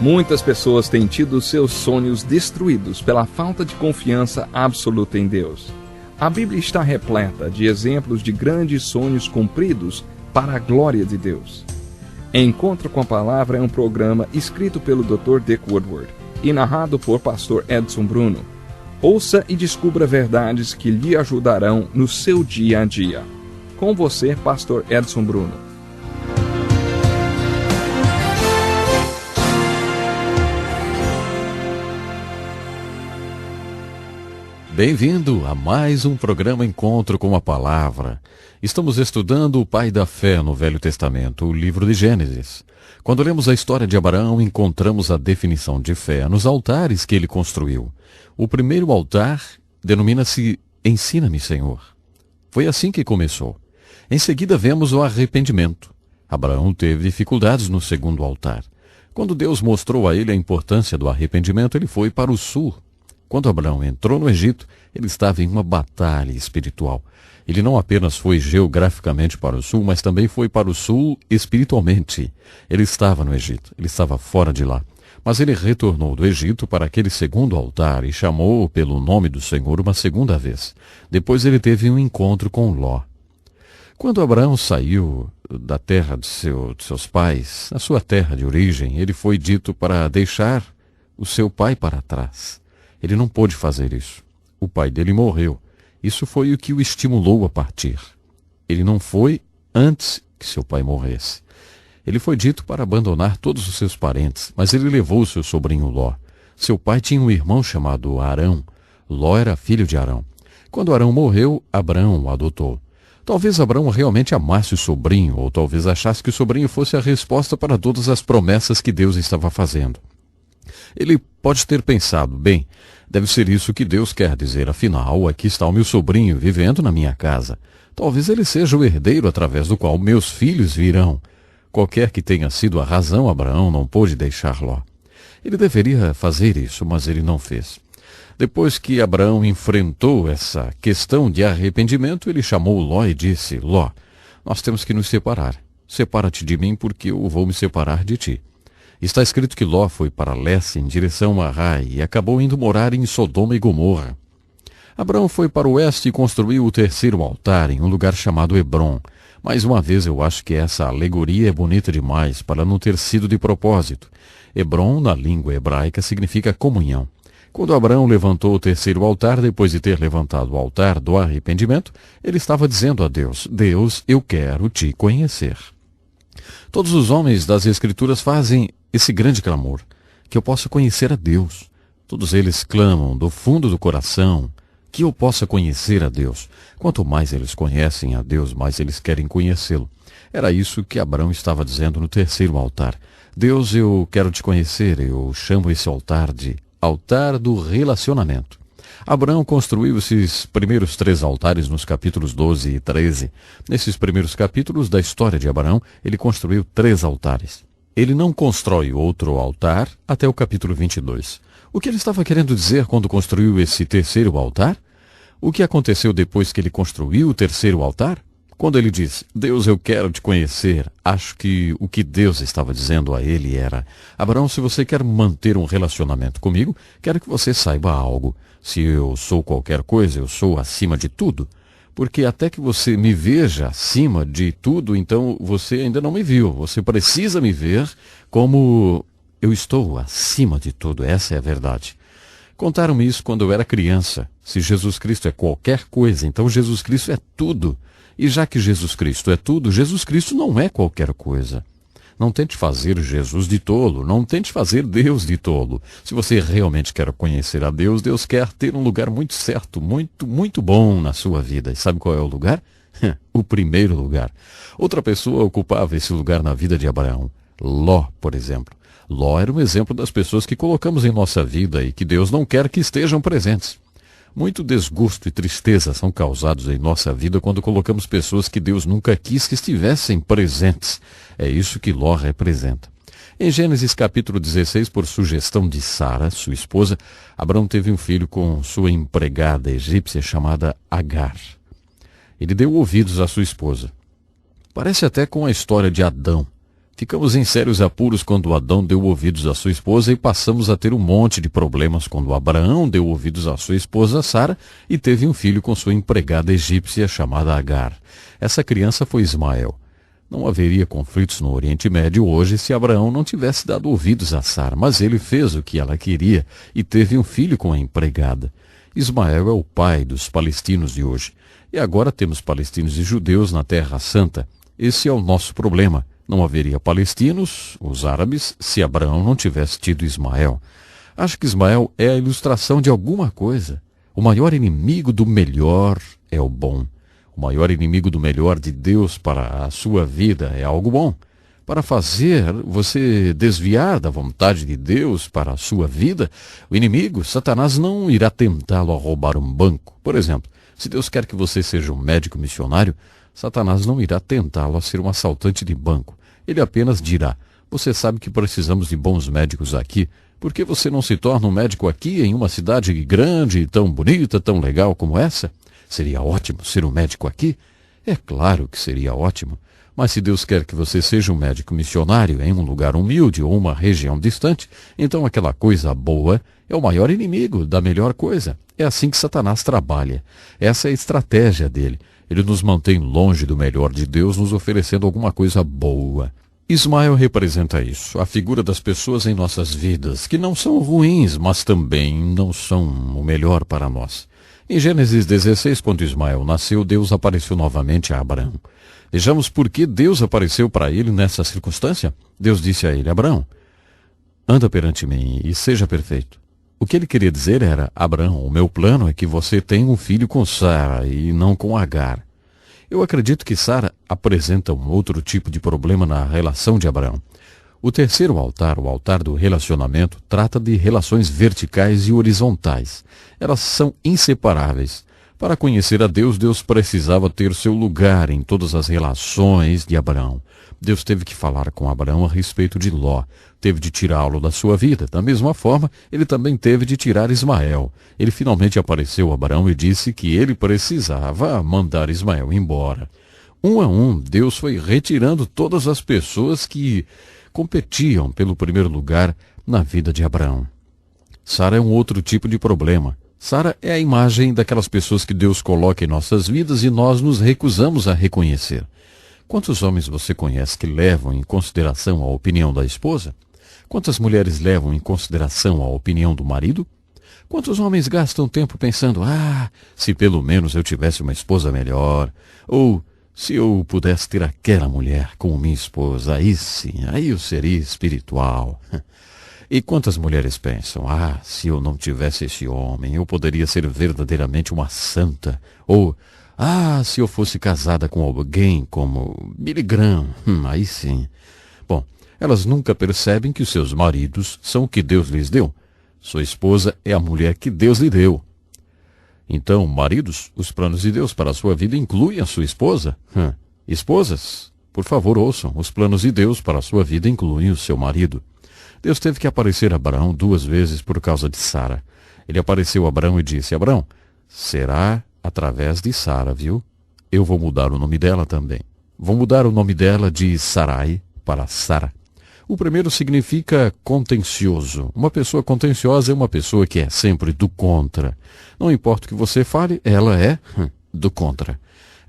Muitas pessoas têm tido seus sonhos destruídos pela falta de confiança absoluta em Deus. A Bíblia está repleta de exemplos de grandes sonhos cumpridos para a glória de Deus. Encontro com a Palavra é um programa escrito pelo Dr. Dick Woodward e narrado por Pastor Edson Bruno. Ouça e descubra verdades que lhe ajudarão no seu dia a dia. Com você, Pastor Edson Bruno. Bem-vindo a mais um programa Encontro com a Palavra. Estamos estudando o pai da fé no Velho Testamento, o livro de Gênesis. Quando lemos a história de Abraão, encontramos a definição de fé nos altares que ele construiu. O primeiro altar denomina-se Ensina-me, Senhor. Foi assim que começou. Em seguida vemos o arrependimento. Abraão teve dificuldades no segundo altar. Quando Deus mostrou a ele a importância do arrependimento, ele foi para o sul. Quando Abraão entrou no Egito, ele estava em uma batalha espiritual. Ele não apenas foi geograficamente para o sul, mas também foi para o sul espiritualmente. Ele estava no Egito, ele estava fora de lá. Mas ele retornou do Egito para aquele segundo altar e chamou pelo nome do Senhor uma segunda vez. Depois ele teve um encontro com Ló. Quando Abraão saiu da terra de seus pais, na sua terra de origem, ele foi dito para deixar o seu pai para trás. Ele não pôde fazer isso. O pai dele morreu. Isso foi o que o estimulou a partir. Ele não foi antes que seu pai morresse. Ele foi dito para abandonar todos os seus parentes, mas ele levou seu sobrinho Ló. Seu pai tinha um irmão chamado Arão. Ló era filho de Arão. Quando Arão morreu, Abrão o adotou. Talvez Abrão realmente amasse o sobrinho, ou talvez achasse que o sobrinho fosse a resposta para todas as promessas que Deus estava fazendo. Ele pode ter pensado, bem, deve ser isso que Deus quer dizer, afinal, aqui está o meu sobrinho vivendo na minha casa. Talvez ele seja o herdeiro através do qual meus filhos virão. Qualquer que tenha sido a razão, Abraão não pôde deixar Ló. Ele deveria fazer isso, mas ele não fez. Depois que Abraão enfrentou essa questão de arrependimento, ele chamou Ló e disse, Ló, nós temos que nos separar. Separa-te de mim porque eu vou me separar de ti. Está escrito que Ló foi para leste em direção a Rai e acabou indo morar em Sodoma e Gomorra. Abraão foi para o oeste e construiu o terceiro altar em um lugar chamado Hebrom. Mais uma vez eu acho que essa alegoria é bonita demais para não ter sido de propósito. Hebrom, na língua hebraica, significa comunhão. Quando Abraão levantou o terceiro altar, depois de ter levantado o altar do arrependimento, ele estava dizendo a Deus, Deus, eu quero te conhecer. Todos os homens das Escrituras fazem esse grande clamor, que eu possa conhecer a Deus. Todos eles clamam do fundo do coração que eu possa conhecer a Deus. Quanto mais eles conhecem a Deus, mais eles querem conhecê-lo. Era isso que Abraão estava dizendo no terceiro altar. Deus, eu quero te conhecer, eu chamo esse altar de altar do relacionamento. Abraão construiu esses primeiros 3 altares nos capítulos 12 e 13. Nesses primeiros capítulos da história de Abraão, ele construiu 3 altares. Ele não constrói outro altar até o capítulo 22. O que ele estava querendo dizer quando construiu esse terceiro altar? O que aconteceu depois que ele construiu o terceiro altar? Quando ele diz, Deus, eu quero te conhecer, acho que o que Deus estava dizendo a ele era, Abraão, se você quer manter um relacionamento comigo, quero que você saiba algo. Se eu sou qualquer coisa, eu sou acima de tudo. Porque até que você me veja acima de tudo, então você ainda não me viu. Você precisa me ver como eu estou acima de tudo. Essa é a verdade. Contaram-me isso quando eu era criança. Se Jesus Cristo é qualquer coisa, então Jesus Cristo é tudo. E já que Jesus Cristo é tudo, Jesus Cristo não é qualquer coisa. Não tente fazer Jesus de tolo, não tente fazer Deus de tolo. Se você realmente quer conhecer a Deus, Deus quer ter um lugar muito certo, muito bom na sua vida. E sabe qual é o lugar? O primeiro lugar. Outra pessoa ocupava esse lugar na vida de Abraão. Ló, por exemplo. Ló era um exemplo das pessoas que colocamos em nossa vida e que Deus não quer que estejam presentes. Muito desgosto e tristeza são causados em nossa vida quando colocamos pessoas que Deus nunca quis que estivessem presentes. É isso que Ló representa. Em Gênesis capítulo 16, por sugestão de Sara, sua esposa, Abraão teve um filho com sua empregada egípcia chamada Agar. Ele deu ouvidos à sua esposa. Parece até com a história de Adão. Ficamos em sérios apuros quando Adão deu ouvidos à sua esposa e passamos a ter um monte de problemas quando Abraão deu ouvidos à sua esposa Sara e teve um filho com sua empregada egípcia chamada Agar. Essa criança foi Ismael. Não haveria conflitos no Oriente Médio hoje se Abraão não tivesse dado ouvidos a Sara, mas ele fez o que ela queria e teve um filho com a empregada. Ismael é o pai dos palestinos de hoje. E agora temos palestinos e judeus na Terra Santa. Esse é o nosso problema. Não haveria palestinos, os árabes, se Abraão não tivesse tido Ismael. Acho que Ismael é a ilustração de alguma coisa. O maior inimigo do melhor é o bom. O maior inimigo do melhor de Deus para a sua vida é algo bom. Para fazer você desviar da vontade de Deus para a sua vida, o inimigo, Satanás, não irá tentá-lo a roubar um banco. Por exemplo, se Deus quer que você seja um médico missionário, Satanás não irá tentá-lo a ser um assaltante de banco. Ele apenas dirá: você sabe que precisamos de bons médicos aqui. Por que você não se torna um médico aqui em uma cidade grande, tão bonita, tão legal como essa? Seria ótimo ser um médico aqui? É claro que seria ótimo. Mas se Deus quer que você seja um médico missionário em um lugar humilde ou uma região distante, então aquela coisa boa é o maior inimigo da melhor coisa. É assim que Satanás trabalha. Essa é a estratégia dele. Ele nos mantém longe do melhor de Deus, nos oferecendo alguma coisa boa. Ismael representa isso, a figura das pessoas em nossas vidas, que não são ruins, mas também não são o melhor para nós. Em Gênesis 16, quando Ismael nasceu, Deus apareceu novamente a Abraão. Vejamos por que Deus apareceu para ele nessa circunstância. Deus disse a ele: Abraão, anda perante mim e seja perfeito. O que ele queria dizer era: Abraão, o meu plano é que você tenha um filho com Sara e não com Agar. Eu acredito que Sara apresenta um outro tipo de problema na relação de Abraão. O terceiro altar, o altar do relacionamento, trata de relações verticais e horizontais. Elas são inseparáveis. Para conhecer a Deus, Deus precisava ter seu lugar em todas as relações de Abraão. Deus teve que falar com Abraão a respeito de Ló, teve de tirá-lo da sua vida. Da mesma forma, ele também teve de tirar Ismael. Ele finalmente apareceu a Abraão e disse que ele precisava mandar Ismael embora. Um a um, Deus foi retirando todas as pessoas que competiam pelo primeiro lugar na vida de Abraão. Sara é um outro tipo de problema. Sara é a imagem daquelas pessoas que Deus coloca em nossas vidas e nós nos recusamos a reconhecer. Quantos homens você conhece que levam em consideração a opinião da esposa? Quantas mulheres levam em consideração a opinião do marido? Quantos homens gastam tempo pensando: se pelo menos eu tivesse uma esposa melhor, ou se eu pudesse ter aquela mulher como minha esposa, aí sim, aí eu seria espiritual. E quantas mulheres pensam: se eu não tivesse esse homem, eu poderia ser verdadeiramente uma santa. Ou, se eu fosse casada com alguém como Billy Graham, aí sim. Bom, elas nunca percebem que os seus maridos são o que Deus lhes deu. Sua esposa é a mulher que Deus lhe deu. Então, maridos, os planos de Deus para a sua vida incluem a sua esposa. Esposas, por favor, ouçam, os planos de Deus para a sua vida incluem o seu marido. Deus teve que aparecer a Abraão 2 vezes por causa de Sara. Ele apareceu a Abraão e disse: Abraão, será através de Sara, viu? Eu vou mudar o nome dela também. Vou mudar o nome dela de Sarai para Sara. O primeiro significa contencioso. Uma pessoa contenciosa é uma pessoa que é sempre do contra. Não importa o que você fale, ela é do contra.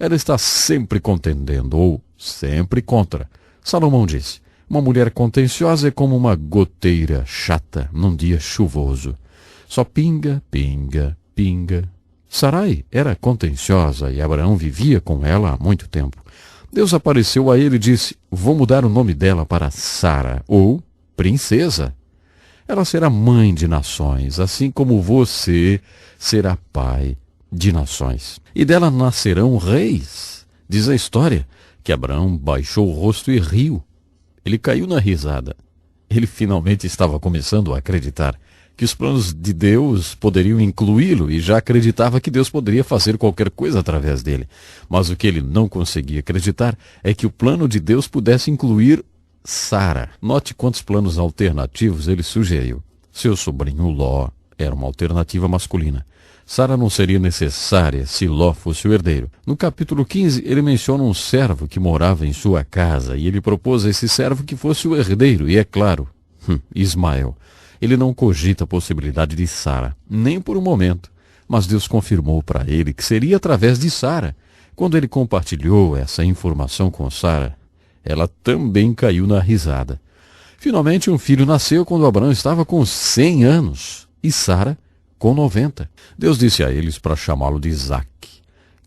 Ela está sempre contendendo ou sempre contra. Salomão disse: uma mulher contenciosa é como uma goteira chata num dia chuvoso. Só pinga, pinga, pinga. Sarai era contenciosa e Abraão vivia com ela há muito tempo. Deus apareceu a ele e disse: vou mudar o nome dela para Sara, ou princesa. Ela será mãe de nações, assim como você será pai de nações. E dela nascerão reis. Diz a história que Abraão baixou o rosto e riu. Ele caiu na risada. Ele finalmente estava começando a acreditar que os planos de Deus poderiam incluí-lo e já acreditava que Deus poderia fazer qualquer coisa através dele. Mas o que ele não conseguia acreditar é que o plano de Deus pudesse incluir Sara. Note quantos planos alternativos ele sugeriu. Seu sobrinho Ló era uma alternativa masculina. Sara não seria necessária se Ló fosse o herdeiro. No capítulo 15, ele menciona um servo que morava em sua casa, e ele propôs a esse servo que fosse o herdeiro, e é claro, Ismael. Ele não cogita a possibilidade de Sara, nem por um momento, mas Deus confirmou para ele que seria através de Sara. Quando ele compartilhou essa informação com Sara, ela também caiu na risada. Finalmente, um filho nasceu quando Abraão estava com 100 anos, e Sara com 90. Deus disse a eles para chamá-lo de Isaac,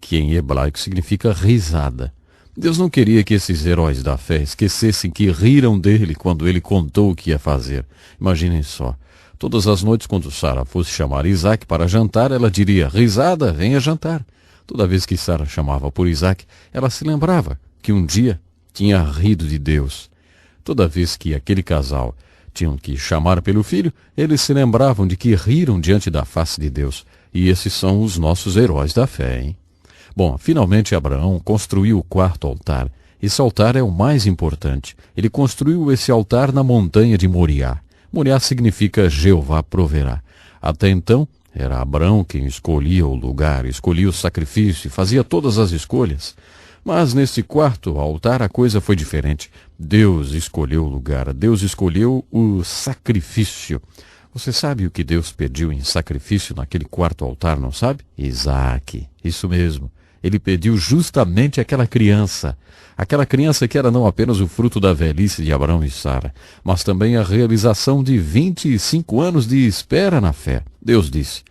que em hebraico significa risada. Deus não queria que esses heróis da fé esquecessem que riram dele quando ele contou o que ia fazer. Imaginem só. Todas as noites, quando Sara fosse chamar Isaac para jantar, ela diria: risada, venha jantar. Toda vez que Sara chamava por Isaac, ela se lembrava que um dia tinha rido de Deus. Toda vez que aquele casal tinham que chamar pelo filho, eles se lembravam de que riram diante da face de Deus. E esses são os nossos heróis da fé, hein? Bom, finalmente Abraão construiu o quarto altar. Esse altar é o mais importante. Ele construiu esse altar na montanha de Moriá. Moriá significa Jeová proverá. Até então, era Abraão quem escolhia o lugar, escolhia o sacrifício, fazia todas as escolhas. Mas nesse quarto altar a coisa foi diferente. Deus escolheu o lugar, Deus escolheu o sacrifício. Você sabe o que Deus pediu em sacrifício naquele quarto altar, não sabe? Isaac, isso mesmo. Ele pediu justamente aquela criança que era não apenas o fruto da velhice de Abraão e Sara, mas também a realização de 25 anos de espera na fé. Deus disse: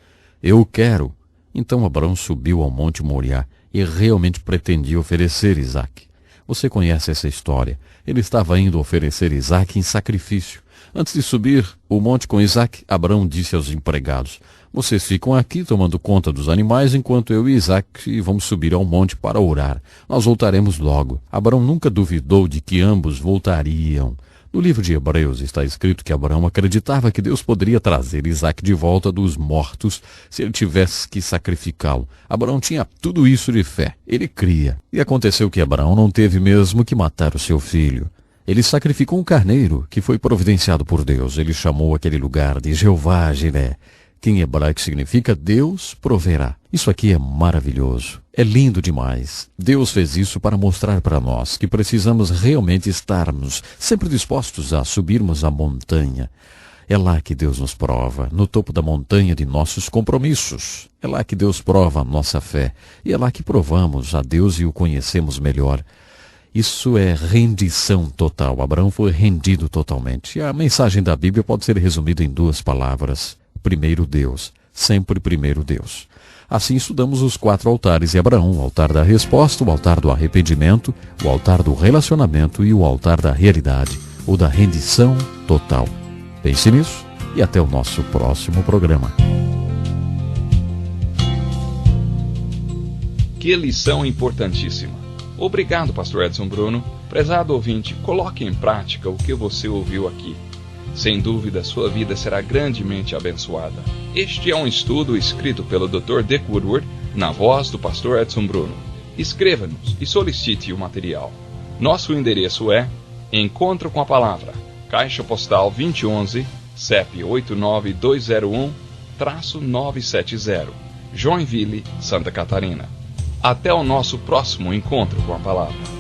eu quero. Então Abraão subiu ao Monte Moriá e realmente pretendia oferecer Isaac. Você conhece essa história. Ele estava indo oferecer Isaac em sacrifício. Antes de subir o monte com Isaac, Abraão disse aos empregados: vocês ficam aqui tomando conta dos animais enquanto eu e Isaac vamos subir ao monte para orar. Nós voltaremos logo. Abraão nunca duvidou de que ambos voltariam. No livro de Hebreus está escrito que Abraão acreditava que Deus poderia trazer Isaac de volta dos mortos se ele tivesse que sacrificá-lo. Abraão tinha tudo isso de fé. Ele cria. E aconteceu que Abraão não teve mesmo que matar o seu filho. Ele sacrificou um carneiro que foi providenciado por Deus. Ele chamou aquele lugar de Jeová Jiré, que em hebraico significa Deus proverá. Isso aqui é maravilhoso. É lindo demais. Deus fez isso para mostrar para nós que precisamos realmente estarmos sempre dispostos a subirmos a montanha. É lá que Deus nos prova, no topo da montanha de nossos compromissos. É lá que Deus prova a nossa fé. E é lá que provamos a Deus e o conhecemos melhor. Isso é rendição total. Abraão foi rendido totalmente. E a mensagem da Bíblia pode ser resumida em 2 palavras. Primeiro Deus. Sempre primeiro Deus. Assim estudamos os 4 altares de Abraão: o altar da resposta, o altar do arrependimento, o altar do relacionamento e o altar da realidade, ou da rendição total. Pense nisso e até o nosso próximo programa. Que lição importantíssima. Obrigado, pastor Edson Bruno. Prezado ouvinte, coloque em prática o que você ouviu aqui. Sem dúvida, sua vida será grandemente abençoada. Este é um estudo escrito pelo Dr. Dick Woodward, na voz do pastor Edson Bruno. Escreva-nos e solicite o material. Nosso endereço é Encontro com a Palavra, Caixa Postal 2011, CEP 89201-970, Joinville, Santa Catarina. Até o nosso próximo Encontro com a Palavra.